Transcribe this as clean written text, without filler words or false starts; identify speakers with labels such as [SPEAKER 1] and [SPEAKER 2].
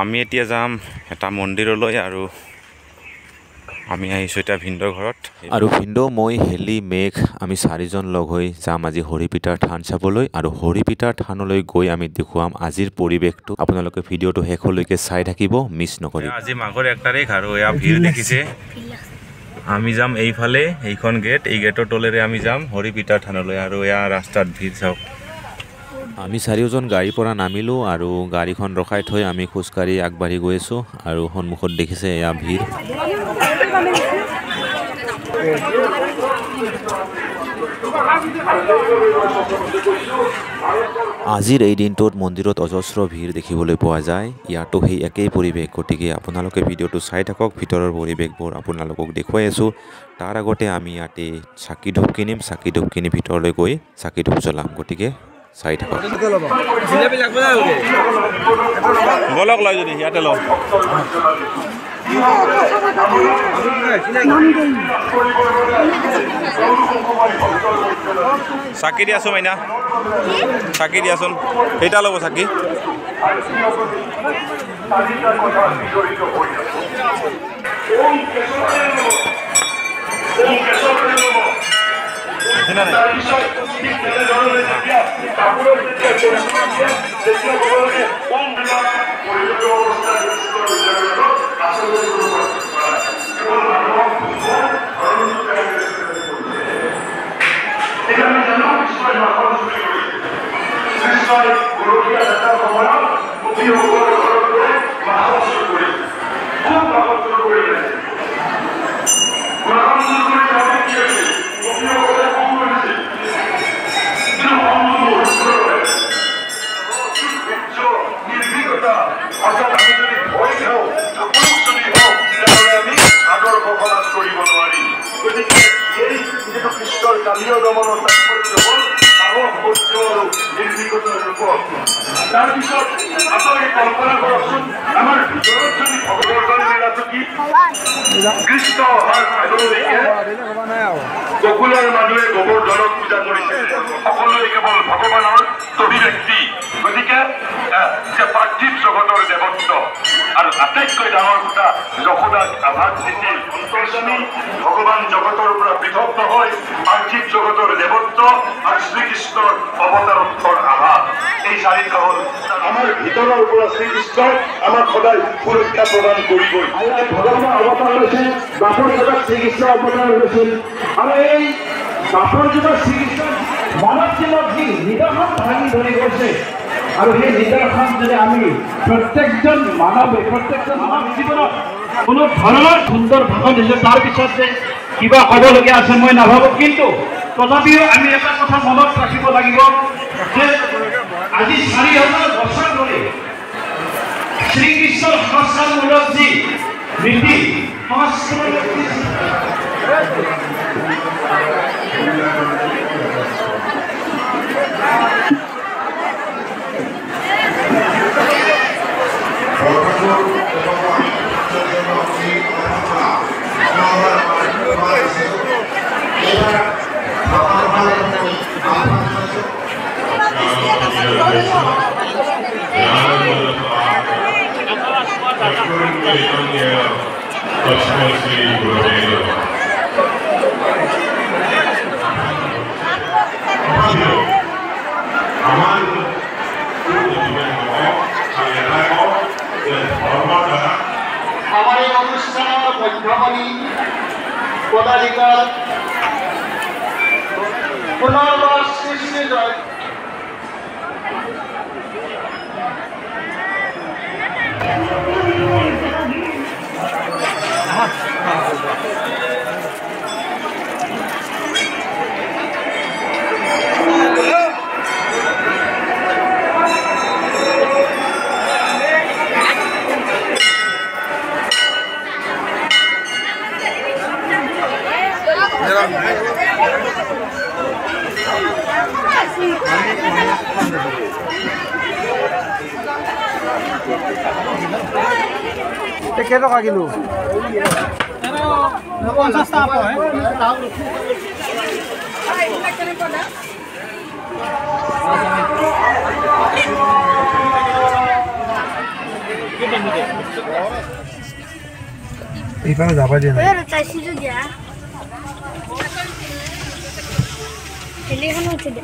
[SPEAKER 1] আমি এতিয়া যাম এটা মন্দিৰলৈ আৰু আমি আহিছোঁ এতিয়া ভিন্দৰ ঘৰত আৰু ভিন্দো মই হেলি মেঘ আমি চাৰিজন লগ হৈ যাম আজি হৰিপিটাৰ থান চাবলৈ আৰু হৰিপিটাৰ থানলৈ গৈ আমি দেখুৱাম আজিৰ পৰিৱেশটো আপোনালোকে ভিডিঅ'টো শেষলৈকে চাই থাকিব মিছ নকৰিব আজি মাঘৰ 1 তাৰিখ আৰু এয়া ভিৰ দেখিছে আমি যাম এইফালে এইখন গেট এই গেটৰ তলেৰে আমি যাম হৰিপিটাৰ থানলৈ আৰু এয়া ৰাস্তাত ভিৰ চাওক আমি চাৰিওজন গাড়ীৰ পৰা নামিলোঁ আৰু গাড়ীখন ৰখাই থৈ আমি খোজকাঢ়ি আগবাঢ়ি গৈ আছোঁ আৰু সন্মুখত দেখিছে এয়া ভিৰ আজিৰ এই দিনটোত মন্দিৰত অজস্ৰ ভিৰ দেখিবলৈ পোৱা যায় ইয়াতো সেই একেই পৰিৱেশ গতিকে আপোনালোকে ভিডিঅ'টো চাই থাকক ভিতৰৰ পৰিৱেশবোৰ আপোনালোকক দেখুৱাই আছোঁ তাৰ আগতে আমি ইয়াতে চাকি ধূপ কিনিম চাকি ধূপ কিনি ভিতৰলৈ গৈ চাকি ধূপ জ্বলাম গতিকে চাই থাকক বলক লয় যদি ইয়াতে লওঁ চাকি দিয়াচোন মাইনা চাকি দিয়াচোন কেইটা ল'ব চাকি
[SPEAKER 2] গকুলৰ মানুহে গোবৰ্ধনক পূজা কৰিছে সকলোৱে কেৱল ভগৱানৰ অভিব্যক্তি গতিকে যে পাৰ্থিৱ জগতৰ দেৱত্ব আৰু আটাইতকৈ ডাঙৰ কথা যশোদাক আভাস দিছিল অন্তৰ্যামী ভগৱান জগতৰ পৰা পৃথক নহয় পাৰ্থিৱ জগতৰ দেৱত্ব আৰু শ্ৰীকৃষ্ণৰ অৱতাৰত্বৰ আভাস এই চাৰিটা হ'ল আমাৰ ভিতৰৰ পৰা শ্ৰীকৃষ্ণই আমাক সদায় সুৰক্ষা প্ৰদান কৰিবই ভগৱানৰ অৱতাৰ হৈছে বাপৰ যুগত শ্ৰীকৃষ্ণ অৱতাৰ হৈছিল আৰু এই বাপৰ যুগত শ্ৰীকৃষ্ণ মানৱ জীৱনত যি নিদৰ্শন ভাঙি ধৰি গৈছে আৰু সেই নিদৰ্শন যদি আমি প্ৰত্যেকজন মানৱে প্ৰত্যেকজন মানৱ জীৱনত কোনো ধৰণৰ সুন্দৰ ভাষণ দিছে তাৰ পিছত যে কিবা হ'বলগীয়া আছে মই নাভাবোঁ কিন্তু তথাপিও আমি এটা কথা মনত ৰাখিব লাগিব যে আজি ৪০০০ বছৰ ধৰি শ্ৰীকৃষ্ণৰ সংস্কাৰমূলক যি নীতি আমার এই অনুষ্ঠানের মধ্যমণি পদাধিকার পুনর্বার সৃষ্টি জয়
[SPEAKER 3] ¿Qué toca aquí, Luz? No vamos a estar, এইফালে যাবা দিয়া নাই
[SPEAKER 4] চাইছিলো দিয়া হেলিখন উঠি দে